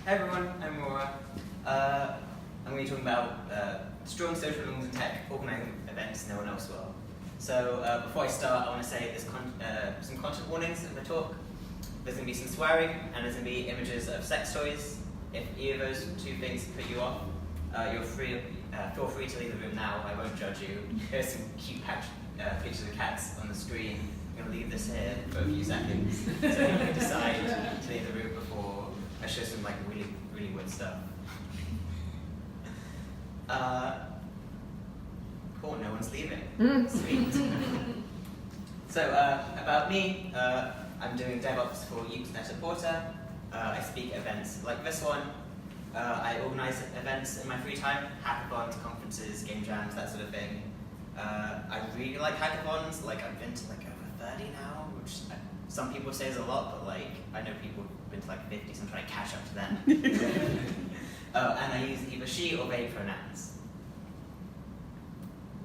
Hey everyone, I'm Arora. I'm going to be talking about strong social norms in tech, organising events no one else will. So before I start, I want to say there's some content warnings in the talk. There's going to be some swearing, and there's going to be images of sex toys. If either of those two things put you off, feel free to leave the room now. I won't judge you. Here's some cute pictures of cats on the screen. I'm going to leave this here for a few seconds so you can decide to leave the room before I show some really, really weird stuff. Cool, no one's leaving. Sweet. So about me, I'm doing DevOps for Usenet Supporter. I speak at events like this one. I organise events in my free time, hackathons, conferences, game jams, that sort of thing. I really like hackathons. I've been to over 30 now, which some people say is a lot, but I know people have been to 50, so I'm trying to catch up to them. And I use either she or they pronouns.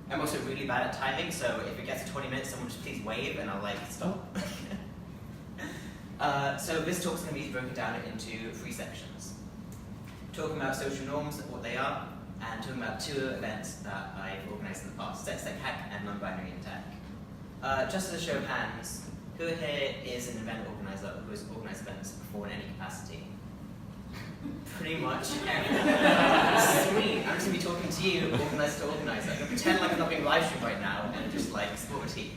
I'm also really bad at timing, so if it gets to 20 minutes, someone just please wave and I'll stop. So this talk's going to be broken down into 3 sections. Talking about social norms, what they are, and talking about 2 events that I've organised in the past, Sex Tech Hack and Non-Binary in Tech. Just as a show of hands, who here is an event organiser who has organised events before in any capacity? Pretty much everyone. Sweet, I'm just going to be talking to you, organiser to organiser. I'm going to pretend like I'm not being live streamed right now and just spill my tea.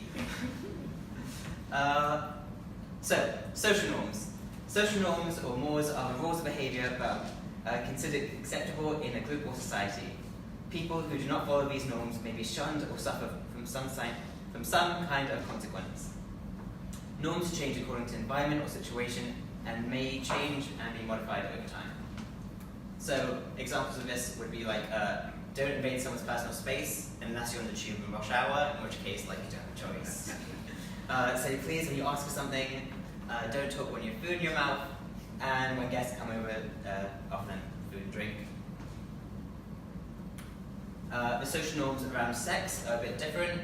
So, social norms. Social norms, or mores, are the rules of behaviour that are considered acceptable in a group or society. People who do not follow these norms may be shunned or suffer from some kind of consequence. Norms change according to environment or situation and may change and be modified over time. So, examples of this would be don't invade someone's personal space unless you're on the tube in rush hour, in which case you don't have a choice. Say please when you ask for something, don't talk when you have food in your mouth, and when guests come over, offer them food and drink. The social norms around sex are a bit different.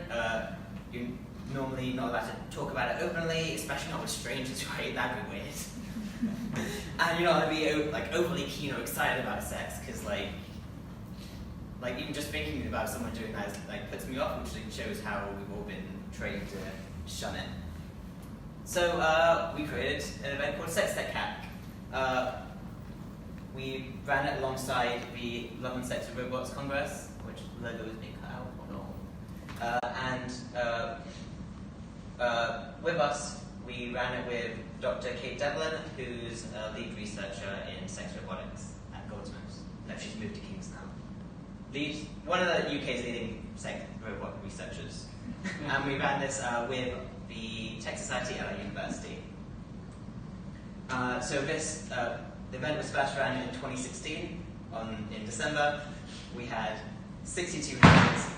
You're normally not allowed to talk about it openly, especially not with strangers, right? That'd be weird. And you're not going to be overly keen or excited about sex, because even just thinking about someone doing that puts me off, which shows how we've all been trained to shun it. So we created an event called Sex Tech Hack. We ran it alongside the Love and Sex and Robots Congress, which logo is being cut out or not. And with us, we ran it with Dr. Kate Devlin, who's a lead researcher in sex robotics at Goldsmiths. No, she's moved to King's now. One of the UK's leading sex robot researchers. And we ran this with the Tech Society at our university. So the event was first ran in 2016, in December. We had 62 hands,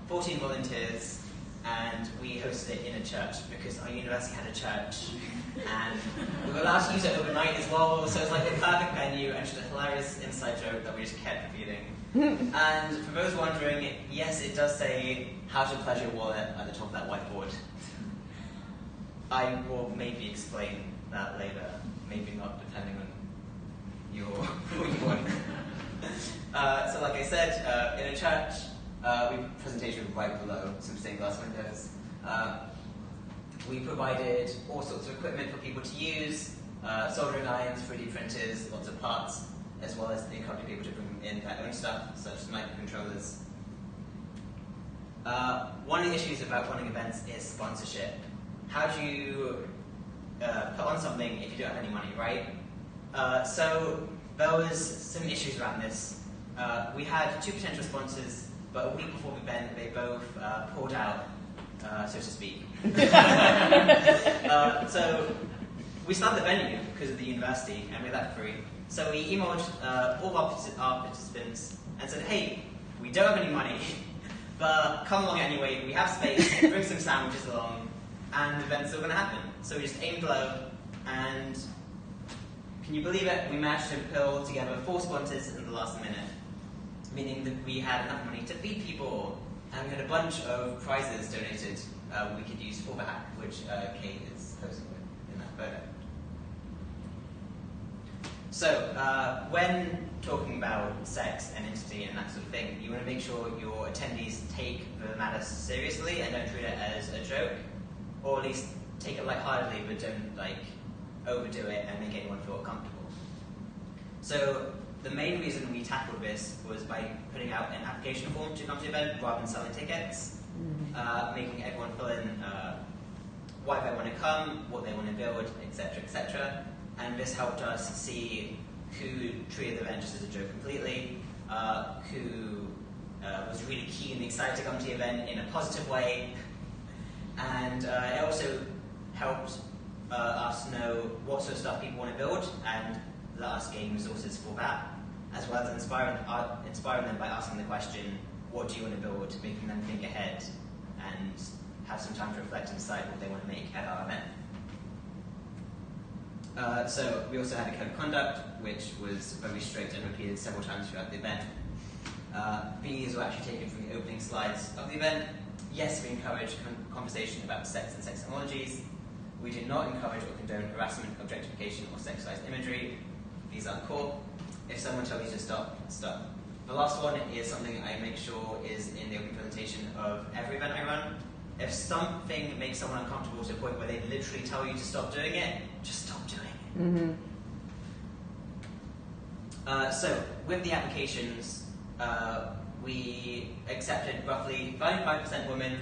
14 volunteers, and we hosted it in a church because our university had a church. And we were allowed to use it overnight as well, so it was the perfect venue and just a hilarious inside joke that we just kept repeating. And for those wondering, yes, it does say how to pledge your wallet at the top of that whiteboard. I will maybe explain that later, maybe not, depending on what you want. So like I said, in a church, we have a presentation right below some stained glass windows. We provided all sorts of equipment for people to use, soldering irons, 3D printers, lots of parts, as well as encouraging people to bring in their own stuff, such as microcontrollers. One of the issues about running events is sponsorship. How do you put on something if you don't have any money, right? So there was some issues around this. We had 2 potential sponsors, but a week before the event, they both pulled out, so to speak. So we started the venue because of the university, and we left free. So we emailed all of our participants and said, hey, we don't have any money, but come along anyway, we have space, bring some sandwiches along, and the event's still going to happen. So we just aimed low, and can you believe it? We managed to pull together 4 sponsors in the last minute, meaning that we had enough money to feed people, and we had a bunch of prizes donated we could use for the hack, which Kate is posing with in that photo. So, when talking about sex and identity and that sort of thing, you want to make sure your attendees take the matter seriously and don't treat it as a joke, or at least take it lightheartedly, but don't overdo it and make anyone feel uncomfortable. So, the main reason we tackled this was by putting out an application form to come to the event rather than selling tickets, making everyone fill in why they want to come, what they want to build, etc., etc. And this helped us see who treated the event just as a joke completely, who was really keen and excited to come to the event in a positive way, and it also helped us know what sort of stuff people want to build and let us gain resources for that, as well as inspiring them by asking the question, what do you want to build, making them think ahead and have some time to reflect and decide what they want to make at our event. So we also had a code of conduct, which was very strict and repeated several times throughout the event. These were actually taken from the opening slides of the event. Yes, we encourage conversation about sex and sex technologies. We do not encourage or condone harassment, objectification, or sexualized imagery. These aren't cool. If someone tells you to stop, stop. The last one is something I make sure is in the open presentation of every event I run. If something makes someone uncomfortable to the point where they literally tell you to stop doing it, just stop doing it. So, with the applications, we accepted roughly 35% women,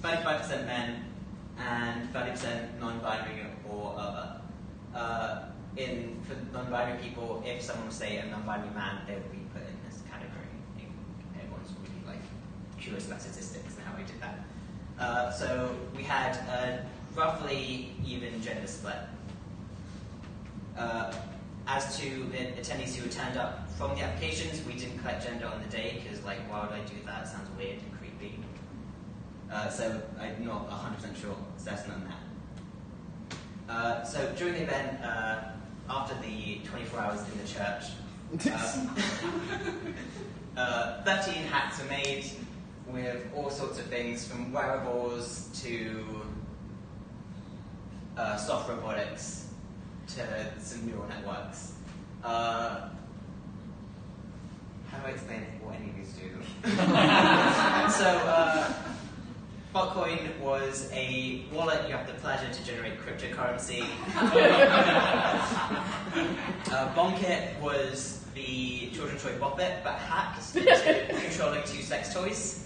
35% men, and 30% non-binary or other. For non-binary people, if someone was, say, a non-binary man, they would be put in this category. Everyone's really curious about statistics and how we did that. So we had a roughly even gender split. As to the attendees who turned up from the applications, we didn't collect gender on the day because, why would I do that? It sounds weird and creepy. So I'm not 100% certain on that. So during the event, after the 24 hours in the church, 13 hats were made with all sorts of things, from wearables to soft robotics to some neural networks. How do I explain what any of these do? So, Botcoin was a wallet you have the pleasure to generate cryptocurrency. Bombkit was the children's toy Boppet, but hacked into controlling 2 sex toys.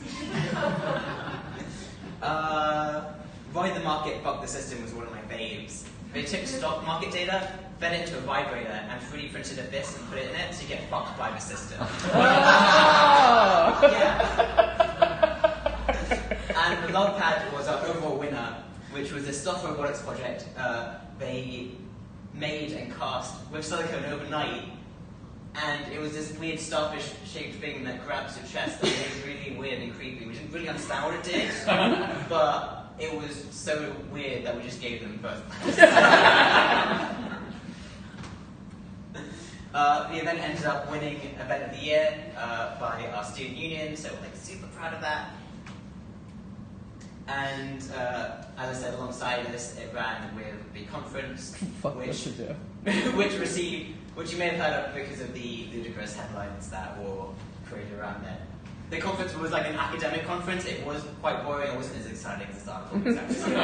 Ride the Market, Fuck the System was one of my faves. They took stock market data, fed it into a vibrator, and 3D printed a fist and put it in it, so you get fucked by the system. Yeah. And the Logpad was our overall winner, which was a soft robotics project they made and cast with silicone overnight. And it was this weird starfish-shaped thing that grabs your chest that was really weird and creepy. We didn't really understand what it did, but it was so weird that we just gave them first place. The event ended up winning Event of the Year by our student union, so we're super proud of that. And as I said, alongside this, it ran with the conference, which you may have heard of because of the ludicrous headlines that were created around it. The conference was like an academic conference. It was quite boring. It wasn't as exciting as this article was actually.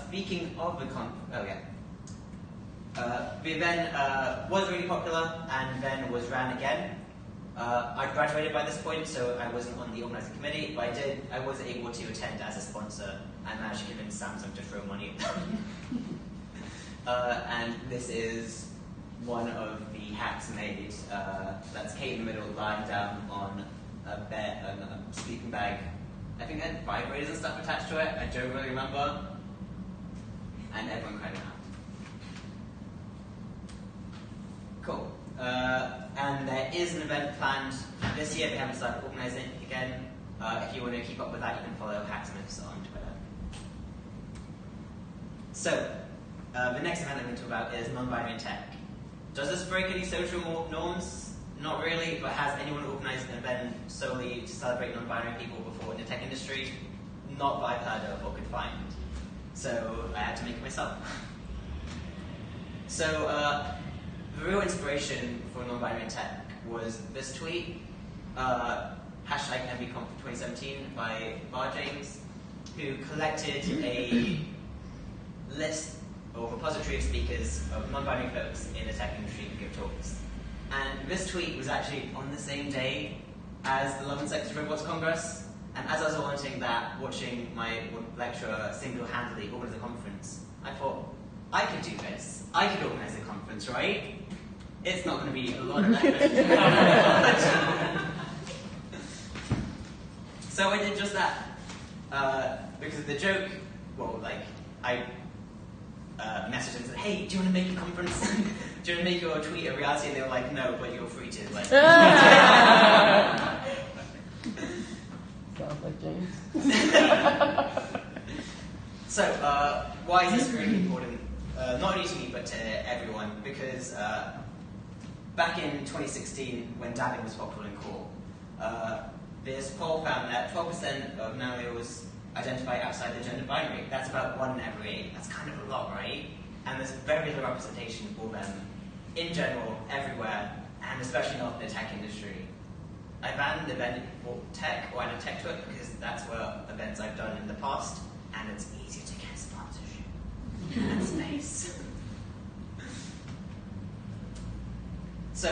Speaking of the conference, the event was really popular and then was ran again. I graduated by this point, so I wasn't on the organising committee, but I was able to attend as a sponsor and managed to convince Samsung to throw money at them. And this is one of the hacks made. That's Kate in the middle, lying down on a bed, a sleeping bag. I think it had vibrators and stuff attached to it. I don't really remember. And everyone cried out. Cool. And there is an event planned this year. We haven't started organising it again. If you want to keep up with that, you can follow Hacksmiths on Twitter. So, the next event I'm going to talk about is non-binary tech. Does this break any social norms? Not really, but has anyone organised an event solely to celebrate non-binary people before in the tech industry? Not that I've heard of or could find. So I had to make it myself. So the real inspiration for non-binary tech was this tweet, hashtag MBConf2017 by Bar James, who collected a list or repository of speakers of non-binary folks in the tech industry who give talks. And this tweet was actually on the same day as the Love and Sex Robots Congress. And as I was wanting that, watching my lecturer single-handedly organize a conference, I thought, I could do this. I could organize a conference, right? It's not going to be a lot of effort. So I did just that. Because of the joke, well, like, I messaged them and said, hey, do you want to make a conference? Do you want to make your tweet a reality? And they were like, no, but you're free to. Like, sounds like James. So, why is this really important? Not only to me, but to everyone, because back in 2016, when dabbing was popular and cool, this poll found that 12% of millennials identify outside the gender binary. That's about 1 in every 8. That's kind of a lot, right? And there's very little representation for them in general, everywhere, and especially not in the tech industry. I banned the event for tech, or added tech to it, because that's where events I've done in the past, and it's easier to get sponsorship and space. So,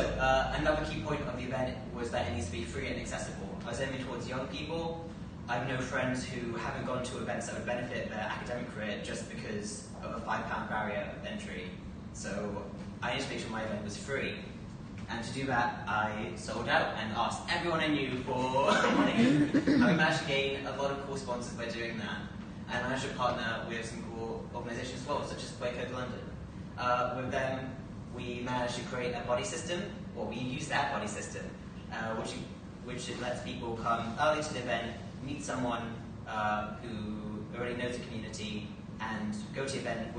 another key point of the event was that it needs to be free and accessible. I was aiming towards young people. I have no friends who haven't gone to events that would benefit their academic career just because of a £5 barrier of entry. So, I needed to make sure my event was free. And to do that, I sold out and asked everyone I knew for money. And we managed to gain a lot of cool sponsors by doing that. And I managed to partner with some cool organizations as well, such as Boycott London. With them, we managed to create a body system, or we used that body system, which lets people come early to the event, meet someone who already knows the community, and go to the event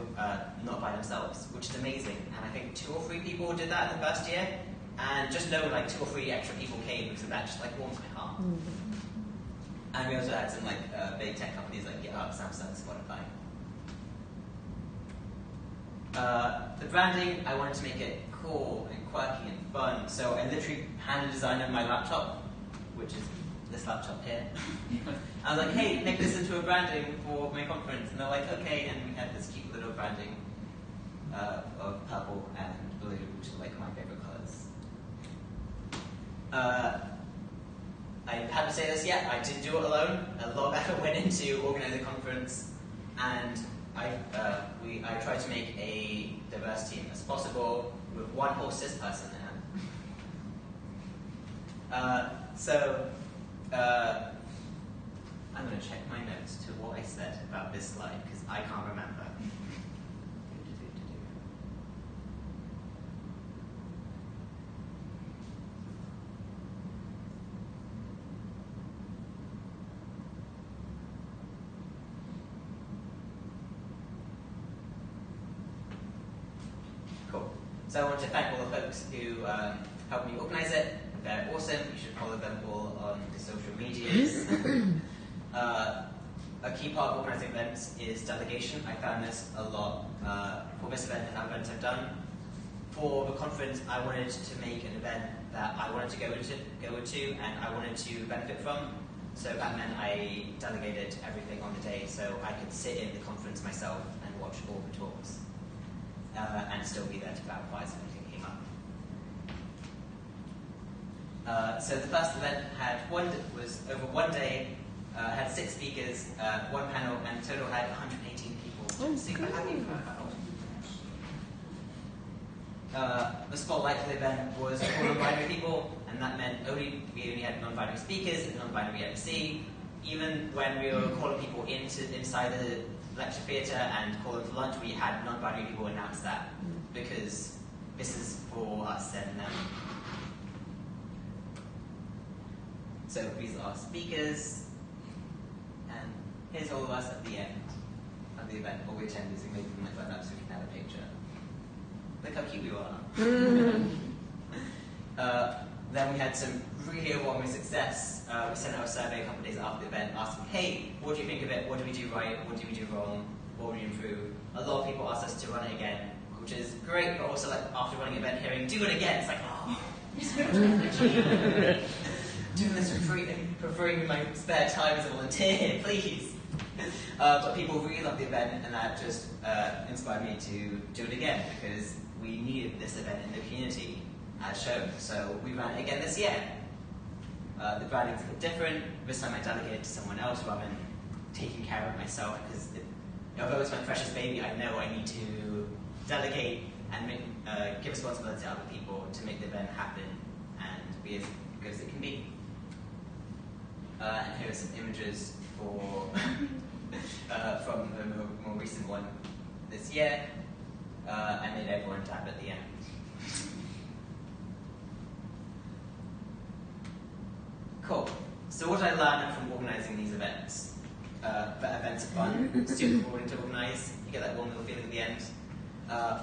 not by themselves, which is amazing. And I think 2 or 3 people did that in the first year, and just knowing like 2 or 3 extra people came because of that just like warms my heart. And we also had some like big tech companies like GitHub, Samsung, Spotify. The branding, I wanted to make it cool and quirky and fun, so I literally hand designed my laptop, which is this laptop here. I was like, hey, make this into a branding for my conference, and they're like, okay, and we had this cute little branding of purple and blue, which are like my favorite colors. I haven't said this yet, I didn't do it alone. A lot of effort went into organizing a conference, and I tried to make a diverse team as possible with 1 whole cis person there. I'm going to check my notes to what I said about this slide because I can't remember. Cool. So I want to thank all the folks who helped me organize it. They're awesome. You should follow them all on the social medias. A key part of organizing events is delegation. I found this a lot for this event and other events I've done. For the conference, I wanted to make an event that I wanted to go to and I wanted to benefit from. So that meant I delegated everything on the day so I could sit in the conference myself and watch all the talks and still be there to advise if anything came up. So the first event was over 1 day, had 6 speakers, 1 panel, and total had 118 people. Super happy for that. The spotlight for the event was for non-binary people, and that meant we only had non-binary speakers and non-binary MC. Even when we were calling people inside the lecture theatre and calling for lunch, we had non-binary people announce that, because this is for us and them. So these are speakers, and here's all of us at the end of the event, all the attendees who made them like that so we can have a picture. Look how cute we are. Then we had some really overwhelming success. We sent out a survey a couple of days after the event asking, hey, what do you think of it? What did we do right? What did we do wrong? What would we improve? A lot of people asked us to run it again, which which is great, but also like after running an event hearing, do it again, it's like, oh, doing this for free in my spare time as a volunteer, please. But people really loved the event, and that just inspired me to do it again, because we needed this event in the community, as shown. So we ran it again this year. The branding's a bit different. This time I delegated to someone else rather than taking care of it myself, because although it's my precious baby, I know I need to delegate and give responsibility to other people to make the event happen and be as good as it can be. And here are some images for from the more recent one this year. I made everyone tap at the end. Cool. So what I learned from organising these events, that events are fun, super rewarding to organise, you get that warm little feeling at the end.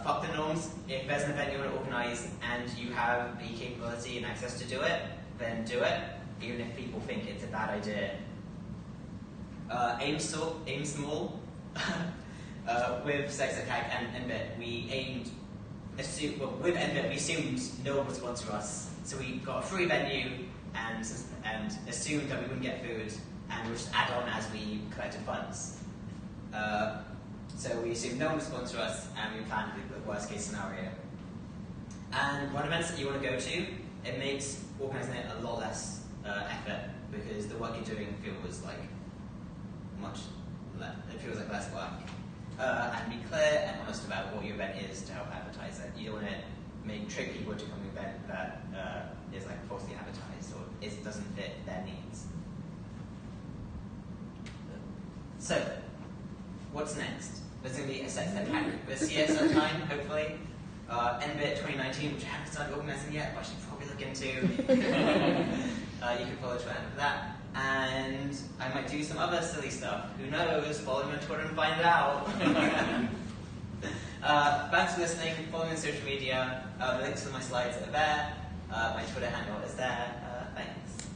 Fuck the norms. If there's an event you want to organise and you have the capability and access to do it, then do it, even if people think it's a bad idea. Aim small. With Sex Attack and NBIT, with NBIT we assumed no one would sponsor us, so we got a free venue and assumed that we wouldn't get food, and we would just add on as we collected funds. So we assumed no one would sponsor us, and we planned the worst case scenario. And run events that you want to go to, it makes organising it a lot less effort, because the work you're doing feels like less work. And be clear and honest about what your event is to help advertise it. You don't want to trick people to come to an event that is like falsely advertised or doesn't fit their needs. So, what's next? There's going to be a Sex Attack this year sometime, hopefully. NBIT 2019, which I haven't started organising yet, but I should probably look into. You can follow Twitter for that. And I might do some other silly stuff. Who knows? Follow me on Twitter and find out. Thanks for listening. Follow me on social media. The links to my slides are there. My Twitter handle is there. Thanks.